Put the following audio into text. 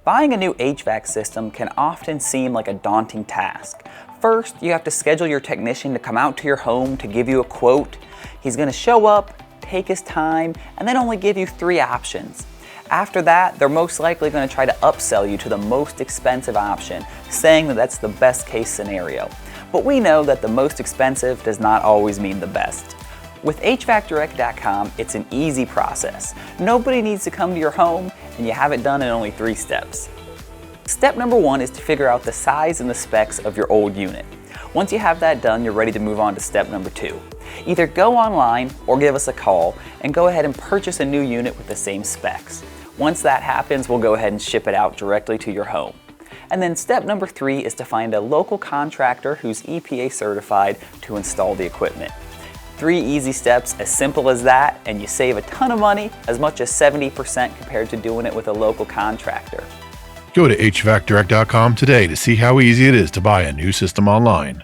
Buying a new HVAC system can often seem like a daunting task. First, you have to schedule your technician to come out to your home to give you a quote. He's going to show up, take his time, and then only give you 3 options. After that, they're most likely going to try to upsell you to the most expensive option, saying that that's the best case scenario. But we know that the most expensive does not always mean the best. With HVACdirect.com, it's an easy process. Nobody needs to come to your home, and you have it done in only 3 steps. Step number 1 is to figure out the size and the specs of your old unit. Once you have that done, you're ready to move on to step number 2. Either go online or give us a call and go ahead and purchase a new unit with the same specs. Once that happens, we'll go ahead and ship it out directly to your home. And then step number 3 is to find a local contractor who's EPA certified to install the equipment. 3 easy steps, as simple as that, and you save a ton of money, as much as 70% compared to doing it with a local contractor. Go to HVACdirect.com today to see how easy it is to buy a new system online.